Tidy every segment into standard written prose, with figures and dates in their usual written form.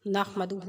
نحمدہ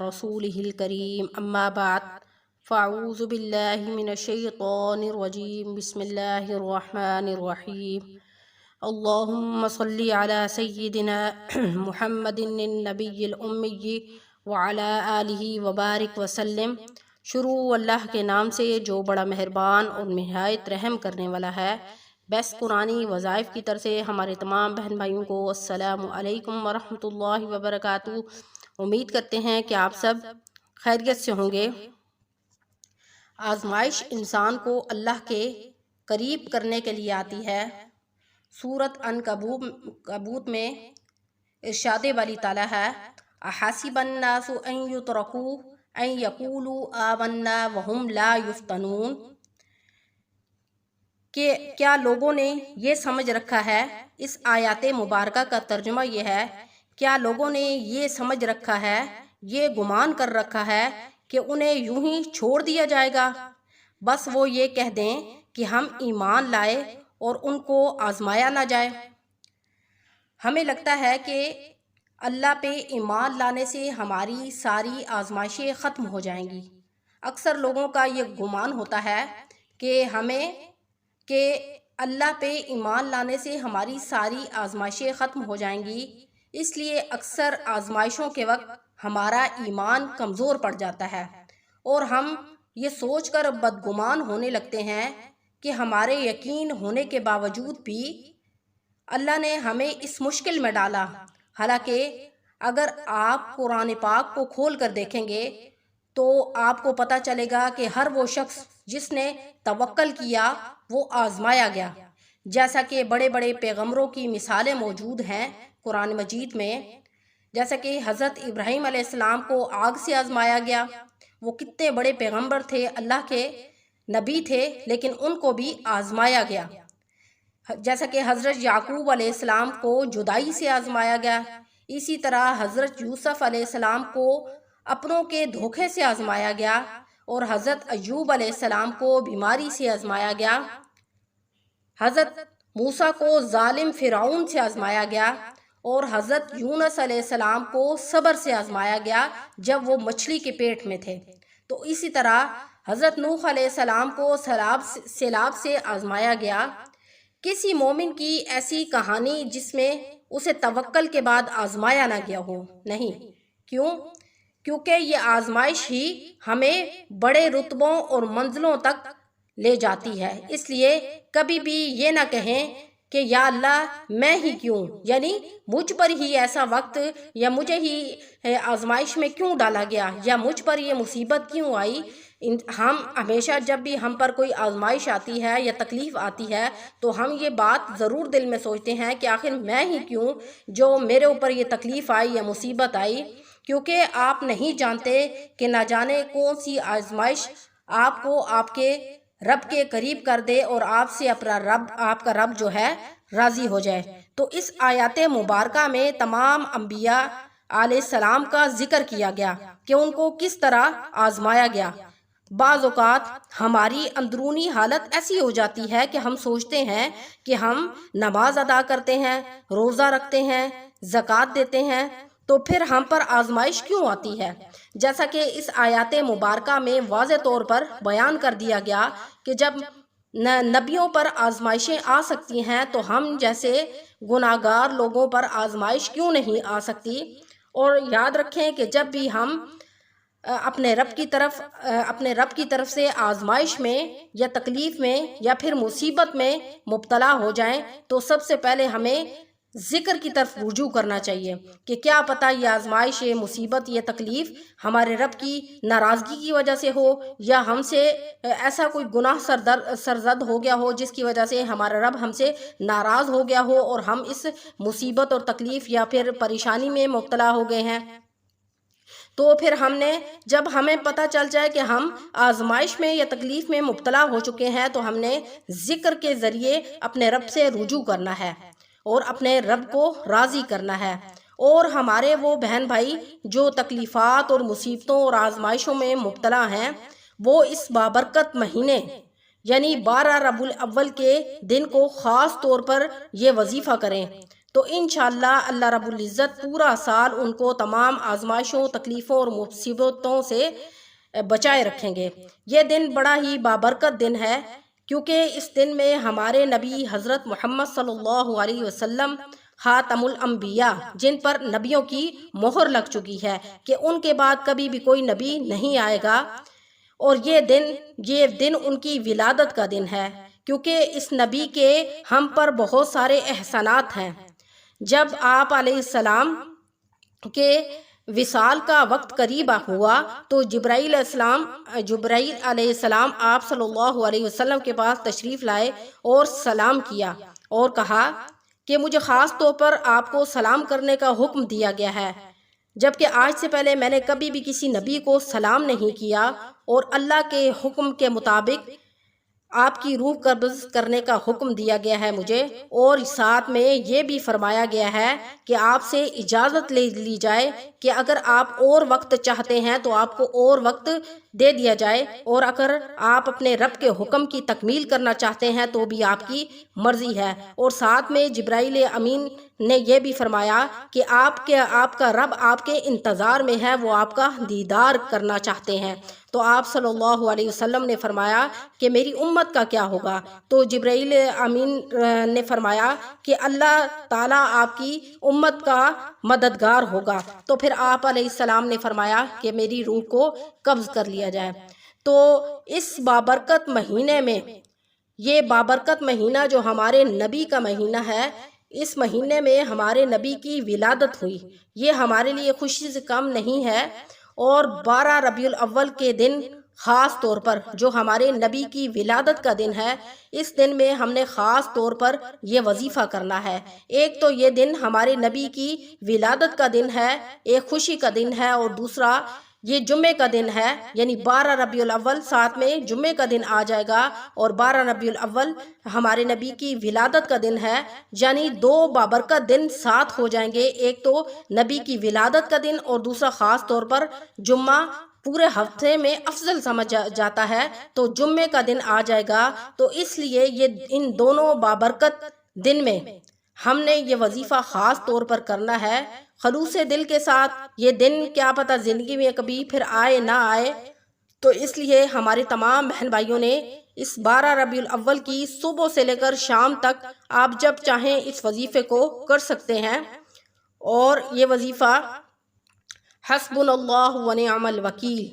رسولہ الکریم اما بعد فاعوذ باللہ من الشیطان الرجیم بسم اللہ الرحمن الرحیم اللہم صلی علی سیدنا محمد النبی الامی وعلی آلہ وبارک وسلم۔ شروع اللہ کے نام سے جو بڑا مہربان اور نہایت رحم کرنے والا ہے۔ بیسٹ قرآنی وظائف کی طرف سے ہمارے تمام بہن بھائیوں کو السلام علیکم ورحمۃ اللہ وبرکاتہ۔ امید کرتے ہیں کہ آپ سب خیریت سے ہوں گے۔ آزمائش انسان کو اللہ کے قریب کرنے کے لیے آتی ہے۔ سورۃ عنکبوت میں ارشاد باری تعالیٰ ہے احسب الناس ان یترکوا ان یقولوا آمنا وہم لا یفتنون، کہ کیا لوگوں نے یہ سمجھ رکھا ہے، اس آیات مبارکہ کا ترجمہ یہ ہے، کیا لوگوں نے یہ سمجھ رکھا ہے، یہ گمان کر رکھا ہے کہ انہیں یوں ہی چھوڑ دیا جائے گا، بس وہ یہ کہہ دیں کہ ہم ایمان لائے اور ان کو آزمایا نہ جائے۔ ہمیں لگتا ہے کہ اللہ پہ ایمان لانے سے ہماری ساری آزمائشیں ختم ہو جائیں گی۔ اکثر لوگوں کا یہ گمان ہوتا ہے کہ اللہ پہ ایمان لانے سے ہماری ساری آزمائشیں ختم ہو جائیں گی، اس لیے اکثر آزمائشوں کے وقت ہمارا ایمان کمزور پڑ جاتا ہے اور ہم یہ سوچ کر بدگمان ہونے لگتے ہیں کہ ہمارے یقین ہونے کے باوجود بھی اللہ نے ہمیں اس مشکل میں ڈالا۔ حالانکہ اگر آپ قرآن پاک کو کھول کر دیکھیں گے تو آپ کو پتہ چلے گا کہ ہر وہ شخص جس نے توکل کیا وہ آزمایا گیا۔ جیسا کہ بڑے بڑے پیغمبروں کی مثالیں موجود ہیں قرآن مجید میں، جیسا کہ حضرت ابراہیم علیہ السلام کو آگ سے آزمایا گیا۔ وہ کتنے بڑے پیغمبر تھے، اللہ کے نبی تھے، لیکن ان کو بھی آزمایا گیا۔ جیسا کہ حضرت یعقوب علیہ السلام کو جدائی سے آزمایا گیا، اسی طرح حضرت یوسف علیہ السلام کو اپنوں کے دھوکے سے آزمایا گیا، اور حضرت ایوب علیہ السلام کو بیماری سے آزمایا گیا۔ حضرت موسیٰ کو ظالم فرعون سے آزمایا گیا، اور حضرت یونس علیہ السلام کو صبر سے آزمایا گیا جب وہ مچھلی کے پیٹ میں تھے۔ تو اسی طرح حضرت نوح علیہ السلام کو سیلاب سے آزمایا گیا۔ کسی مومن کی ایسی کہانی جس میں اسے توکل کے بعد آزمایا نہ گیا ہو نہیں۔ کیونکہ یہ آزمائش ہی ہمیں بڑے رتبوں اور منزلوں تک لے جاتی ہے۔ اس لیے کبھی بھی یہ نہ کہیں کہ یا اللہ میں ہی کیوں، یعنی مجھ پر ہی ایسا وقت، یا مجھے ہی آزمائش میں کیوں ڈالا گیا، یا مجھ پر یہ مصیبت کیوں آئی۔ ہم ہمیشہ جب بھی ہم پر کوئی آزمائش آتی ہے یا تکلیف آتی ہے تو ہم یہ بات ضرور دل میں سوچتے ہیں کہ آخر میں ہی کیوں جو میرے اوپر یہ تکلیف آئی یا مصیبت آئی، کیونکہ آپ نہیں جانتے کہ نہ جانے کون سی آزمائش آپ کو آپ کے رب کے قریب کر دے اور آپ سے آپ کا رب جو ہے راضی ہو جائے۔ تو اس آیات مبارکہ میں تمام انبیاء علیہ السلام کا ذکر کیا گیا کہ ان کو کس طرح آزمایا گیا۔ بعض اوقات ہماری اندرونی حالت ایسی ہو جاتی ہے کہ ہم سوچتے ہیں کہ ہم نماز ادا کرتے ہیں، روزہ رکھتے ہیں، زکوٰۃ دیتے ہیں، تو پھر ہم پر آزمائش کیوں آتی ہے؟ جیسا کہ اس آیات مبارکہ میں واضح طور پر بیان کر دیا گیا کہ جب نبیوں پر آزمائشیں آ سکتی ہیں تو ہم جیسے گناہگار لوگوں پر آزمائش کیوں نہیں آ سکتی۔ اور یاد رکھیں کہ جب بھی ہم اپنے رب کی طرف سے آزمائش میں یا تکلیف میں یا پھر مصیبت میں مبتلا ہو جائیں تو سب سے پہلے ہمیں ذکر کی طرف رجوع کرنا چاہیے کہ کیا پتہ یہ آزمائش، یہ مصیبت، یہ تکلیف ہمارے رب کی ناراضگی کی وجہ سے ہو، یا ہم سے ایسا کوئی گناہ سرزد ہو گیا ہو جس کی وجہ سے ہمارا رب ہم سے ناراض ہو گیا ہو اور ہم اس مصیبت اور تکلیف یا پھر پریشانی میں مبتلا ہو گئے ہیں۔ تو پھر جب ہمیں پتہ چل جائے کہ ہم آزمائش میں یا تکلیف میں مبتلا ہو چکے ہیں تو ہم نے ذکر کے ذریعے اپنے رب سے رجوع کرنا ہے اور اپنے رب کو راضی کرنا ہے۔ اور ہمارے وہ بہن بھائی جو تکلیفات اور مصیبتوں اور آزمائشوں میں مبتلا ہیں، وہ اس بابرکت مہینے یعنی 12 ربیع الاول کے دن کو خاص طور پر یہ وظیفہ کریں تو انشاءاللہ اللہ رب العزت پورا سال ان کو تمام آزمائشوں، تکلیفوں اور مصیبتوں سے بچائے رکھیں گے۔ یہ دن بڑا ہی بابرکت دن ہے، کیونکہ اس دن میں ہمارے نبی حضرت محمد صلی اللہ علیہ وسلم خاتم الانبیاء، جن پر نبیوں کی مہر لگ چکی ہے کہ ان کے بعد کبھی بھی کوئی نبی نہیں آئے گا، اور یہ دن ان کی ولادت کا دن ہے، کیونکہ اس نبی کے ہم پر بہت سارے احسانات ہیں۔ جب آپ علیہ السلام کے وصال کا وقت قریب ہوا تو جبرائیل علیہ السلام آپ صلی اللہ علیہ وسلم کے پاس تشریف لائے اور سلام کیا اور کہا کہ مجھے خاص طور پر آپ کو سلام کرنے کا حکم دیا گیا ہے، جبکہ آج سے پہلے میں نے کبھی بھی کسی نبی کو سلام نہیں کیا، اور اللہ کے حکم کے مطابق آپ کی روح قبض کرنے کا حکم دیا گیا ہے مجھے، اور ساتھ میں یہ بھی فرمایا گیا ہے کہ آپ سے اجازت لے لی جائے کہ اگر آپ اور وقت چاہتے ہیں تو آپ کو اور وقت دے دیا جائے، اور اگر آپ اپنے رب کے حکم کی تکمیل کرنا چاہتے ہیں تو بھی آپ کی مرضی ہے۔ اور ساتھ میں جبرائیل امین نے یہ بھی فرمایا کہ آپ کا رب آپ کے انتظار میں ہے، وہ آپ کا دیدار کرنا چاہتے ہیں۔ تو آپ صلی اللہ علیہ وسلم نے فرمایا کہ میری امت کا کیا ہوگا؟ تو جبرائیل امین نے فرمایا کہ اللہ تعالیٰ آپ کی امت کا مددگار ہوگا۔ تو پھر آپ علیہ السلام نے فرمایا کہ میری روح کو قبض کر لیا جائے۔ تو اس بابرکت مہینے میں، یہ بابرکت مہینہ جو ہمارے نبی کا مہینہ ہے، اس مہینے میں ہمارے نبی کی ولادت ہوئی، یہ ہمارے لیے خوشی سے کم نہیں ہے۔ اور 12 ربیع الاول کے دن خاص طور پر جو ہمارے نبی کی ولادت کا دن ہے، اس دن میں ہم نے خاص طور پر یہ وظیفہ کرنا ہے۔ ایک تو یہ دن ہمارے نبی کی ولادت کا دن ہے، ایک خوشی کا دن ہے، اور دوسرا یہ جمعے کا دن ہے، یعنی 12 ربیع الاول ساتھ میں جمعے کا دن آ جائے گا، اور 12 ربیع الاول ہمارے نبی کی ولادت کا دن ہے، یعنی دو بابرکت دن ساتھ ہو جائیں گے، ایک تو نبی کی ولادت کا دن اور دوسرا خاص طور پر جمعہ پورے ہفتے میں افضل سمجھ جاتا ہے تو جمعے کا دن آ جائے گا۔ تو اس لیے ان دونوں بابرکت دن میں ہم نے یہ وظیفہ خاص طور پر کرنا ہے، خلوص دل کے ساتھ۔ یہ دن کیا پتہ زندگی میں کبھی پھر آئے نہ آئے، تو اس لیے ہمارے تمام بہن بھائیوں نے اس 12 ربیع الاول کی صبح سے لے کر شام تک آپ جب چاہیں اس وظیفے کو کر سکتے ہیں۔ اور یہ وظیفہ حسبنا اللہ و نعم الوکیل،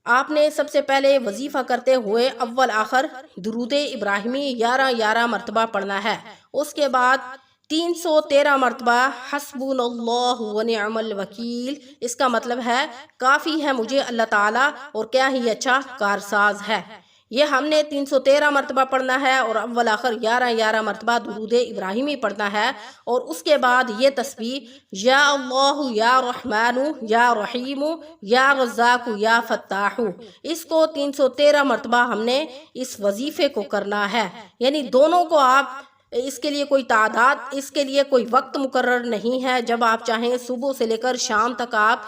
آپ نے سب سے پہلے وظیفہ کرتے ہوئے اول آخر درود ابراہیمی 11 مرتبہ پڑھنا ہے، اس کے بعد 313 مرتبہ حسبنا اللہ و نعم الوکیل، اس کا مطلب ہے کافی ہے مجھے اللہ تعالیٰ اور کیا ہی اچھا کارساز ہے۔ یہ ہم نے 313 مرتبہ پڑھنا ہے، اور اول آخر 11 مرتبہ درود ابراہیمی پڑھنا ہے، اور اس کے بعد یہ تسبیح یا اللہ یا رحمان یا رحیم یا رزاق یا فتاح، اس کو 313 مرتبہ ہم نے اس وظیفے کو کرنا ہے۔ یعنی دونوں کو آپ، اس کے لیے کوئی تعداد، اس کے لیے کوئی وقت مقرر نہیں ہے، جب آپ چاہیں صبح سے لے کر شام تک آپ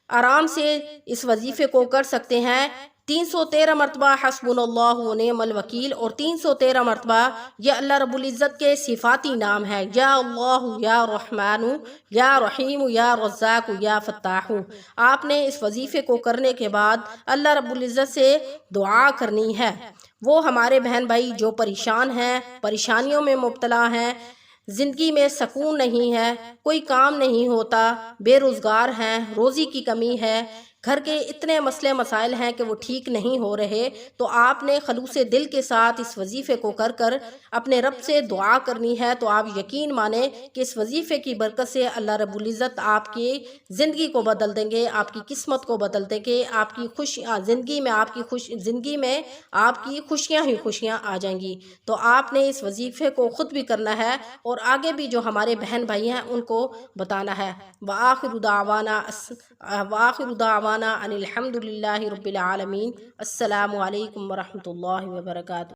آرام سے اس وظیفے کو کر سکتے ہیں۔ 313 مرتبہ حسبنا اللہ و نعم الوکیل، اور 313 مرتبہ یہ اللہ رب العزت کے صفاتی نام ہے، یا اللہ یا رحمان یا رحیم یا رزاق یا فتاح۔ آپ نے اس وظیفے کو کرنے کے بعد اللہ رب العزت سے دعا کرنی ہے۔ وہ ہمارے بہن بھائی جو پریشان ہیں، پریشانیوں میں مبتلا ہیں، زندگی میں سکون نہیں ہے، کوئی کام نہیں ہوتا، بے روزگار ہیں، روزی کی کمی ہے، گھر کے اتنے مسئلے مسائل ہیں کہ وہ ٹھیک نہیں ہو رہے، تو آپ نے خلوص دل کے ساتھ اس وظیفے کو کر کر اپنے رب سے دعا کرنی ہے۔ تو آپ یقین مانیں کہ اس وظیفے کی برکت سے اللہ رب العزت آپ کی زندگی کو بدل دیں گے، آپ کی قسمت کو بدل دیں گے، آپ کی زندگی میں آپ کی خوشیاں ہی خوشیاں آ جائیں گی۔ تو آپ نے اس وظیفے کو خود بھی کرنا ہے، اور آگے بھی جو ہمارے بہن بھائی ہیں ان کو بتانا ہے۔ وآخر دعوانا ان الحمد للہ رب العالمین۔ السلام علیکم ورحمۃ اللہ وبرکاتہ۔